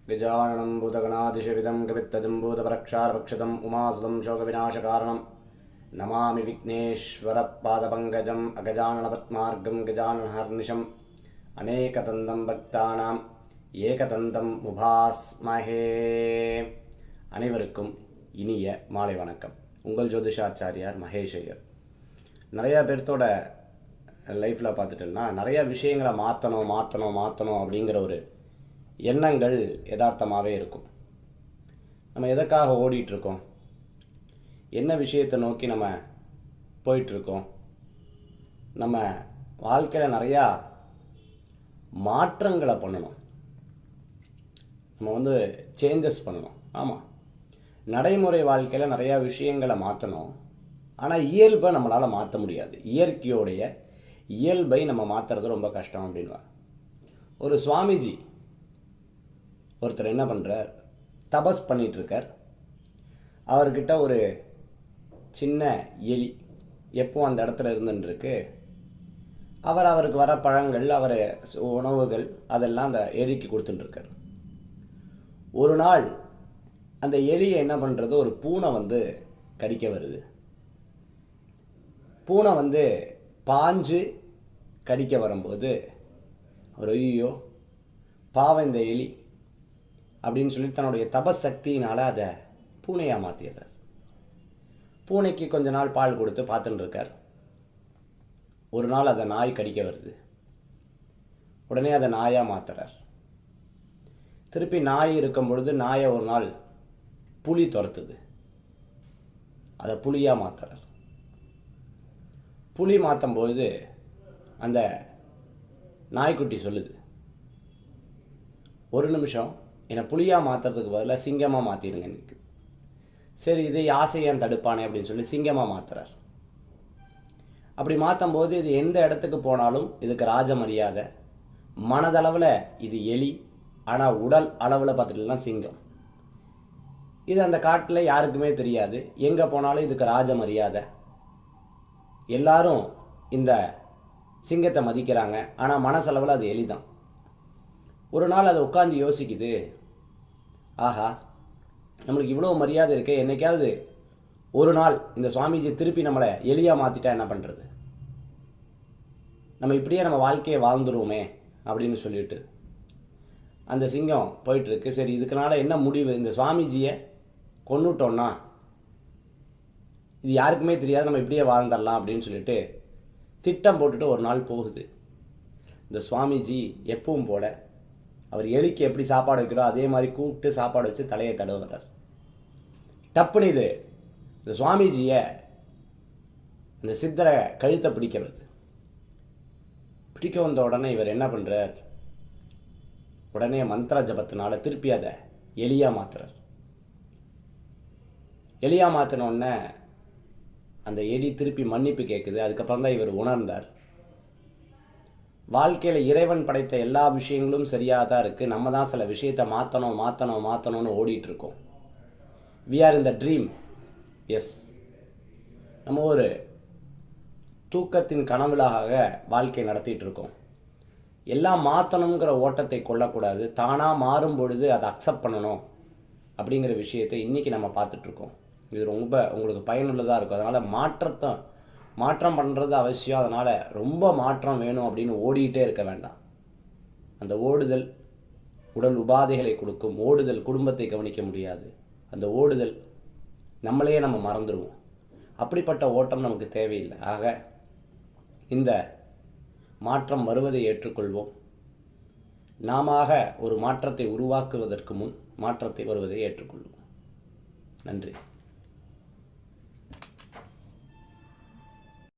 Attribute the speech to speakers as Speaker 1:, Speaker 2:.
Speaker 1: गजाननं भूतगणाधिशविदं कवित्तजम्बूतपरक्षारभक्षितम् उमासुतं शोकविनाशकारणं नमामि विघ्नेश्वरपादपङ्कजम् अगजाननपद्मार्गं गजाननहर्निशम् अनेकदन्तं भक्तानाम् ஏகதந்தம் உபாஸ்மஹே. அனைவருக்கும் இனிய மாலை வணக்கம். உங்கள் ஜோதிஷாச்சாரியார் மகேஷ் ஐயர். நிறையா பேர்த்தோட லைஃப்பில் பார்த்துட்டோம்னா நிறையா விஷயங்களை மாற்றணும் அப்படிங்கிற ஒரு எண்ணங்கள் யதார்த்தமாகவே இருக்கும். நம்ம எதற்காக ஓடிட்டுருக்கோம், என்ன விஷயத்தை நோக்கி நம்ம போயிட்டுருக்கோம், நம்ம வாழ்க்கையில் நிறையா மாற்றங்களை பண்ணணும், நம்ம சேஞ்சஸ் பண்ணணும். ஆமாம், நடைமுறை வாழ்க்கையில் நிறையா விஷயங்களை மாற்றணும். ஆனால் இயல்பை நம்மளால் மாற்ற முடியாது. இயற்கையோடைய இயல்பை நம்ம மாற்றுறது ரொம்ப கஷ்டம் அப்படின்வா. ஒரு சுவாமிஜி ஒருத்தர் என்ன பண்ணுறார், தபஸ் பண்ணிகிட்ருக்கார். அவர்கிட்ட ஒரு சின்ன எலி எப்போ அந்த இடத்துல இருந்துருக்கு. அவருக்கு வர பழங்கள், உணவுகள் அதெல்லாம் அந்த எலிக்கு கொடுத்துட்டுருக்கார். ஒரு நாள் அந்த எலியை என்ன பண்ணுறது, ஒரு பூனை கடிக்க வருது. பூனை பாஞ்சு கடிக்க வரும்போது ஒரு ஐயோ பாவம் இந்த எலி அப்படின்னு சொல்லி தன்னுடைய தபஸ் சக்தியினால் அதை பூனையாக மாற்றிடுறார். பூனைக்கு கொஞ்ச நாள் பால் கொடுத்து பார்த்துட்டு இருக்கார். ஒரு நாள் அதை நாய் கடிக்க வருது. உடனே அதை நாயாக மாற்றுறார். திருப்பி நாய் இருக்கும் பொழுது நாயை ஒரு நாள் புலி துரத்துது. அதை புலியாக மாற்றுறார். புலி மாற்றும்போது அந்த நாய்க்குட்டி சொல்லுது, ஒரு நிமிஷம் என்னை புலியாக மாற்றுறதுக்கு பதிலாக சிங்கமாக மாற்றிடுங்க எனக்கு. சரி, இதை ஆசையான் தடுப்பானே அப்படின்னு சொல்லி சிங்கமாக மாற்றுறார். அப்படி மாற்றும்போது இது எந்த இடத்துக்கு போனாலும் இதுக்கு ராஜ மரியாதை. மனதளவில் இது எலி, ஆனால் உடல் அளவில் பார்த்துட்டுலாம் சிங்கம். இது அந்த காட்டில் யாருக்குமே தெரியாது. எங்கே போனாலும் இதுக்கு ராஜ மரியாதை. எல்லாரும் இந்த சிங்கத்தை மதிக்கிறாங்க. ஆனால் மனசளவில் அது எலி தான். ஒரு நாள் அதை உட்காந்து யோசிக்குது, ஆஹா நம்மளுக்கு இவ்வளோ மரியாதை இருக்கே, என்னைக்காவது ஒரு நாள் இந்த சுவாமிஜி திருப்பி நம்மளை எலியாக மாற்றிட்டா என்ன பண்ணுறது, நம்ம இப்படியே நம்ம வாழ்க்கையை வாழ்ந்துருவோமே அப்படின்னு சொல்லிட்டு அந்த சிங்கம் போயிட்டுருக்கு. சரி, இதுக்குனால என்ன முடிவு, இந்த சுவாமிஜியை கொன்னுட்டோன்னா இது யாருக்குமே தெரியாது, நம்ம இப்படியே வாழ்ந்துடலாம் அப்படின்னு சொல்லிட்டு திட்டம் போட்டுட்டு ஒரு நாள் போகுது. இந்த சுவாமிஜி எப்பவும் போல அவர் எலிக்கு எப்படி சாப்பாடு வைக்கிறோம் அதே மாதிரி கூப்பிட்டு சாப்பாடு வச்சு தலையை தடவுறார். டப்புன்னு இது இந்த சுவாமிஜியை இந்த சித்தரை கழுத்தை பிடிக்க வந்த உடனே இவர் என்ன பண்ணுறார், உடனே மந்திர ஜபத்தினால திருப்பி அதை எலியாக மாற்றுறார். எலியாக மாற்றினோடனே அந்த எலி திருப்பி மன்னிப்பு கேட்குது. அதுக்கப்புறம் தான் இவர் உணர்ந்தார், வாழ்க்கையில் இறைவன் படைத்த எல்லா விஷயங்களும் சரியாக தான் இருக்குது, நம்ம தான் சில விஷயத்தை மாற்றணும்னு ஓடிட்டுருக்கோம். We are in the dream. Yes, நம்ம ஒரு தூக்கத்தின் கனவுலாக வாழ்க்கை நடத்திட்டு இருக்கோம். எல்லாம் மாற்றணுங்கிற ஓட்டத்தை கொள்ளக்கூடாது. தானாக மாறும் பொழுது அதை அக்செப்ட் பண்ணணும் அப்படிங்கிற விஷயத்தை இன்றைக்கி நம்ம பார்த்துட்ருக்கோம். இது ரொம்ப உங்களுக்கு பயனுள்ளதாக இருக்கும். அதனால் மாற்றம் பண்ணுறது அவசியம். அதனால் ரொம்ப மாற்றம் வேணும் அப்படின்னு ஓடிக்கிட்டே இருக்க வேண்டாம். அந்த ஓடுதல் உடல் உபாதைகளை கொடுக்கும். ஓடுதல் குடும்பத்தை கவனிக்க முடியாது. அந்த ஓடுதல் நம்மளையே நம்ம மறந்துடுவோம். அப்படிப்பட்ட ஓட்டம் நமக்கு தேவையில்லை. ஆக இந்த மாற்றம் வருவதை ஏற்றுக்கொள்வோம். நாம ஒரு மாற்றத்தை உருவாக்குவதற்கு முன் மாற்றத்தை வருவதை ஏற்றுக்கொள்வோம். நன்றி.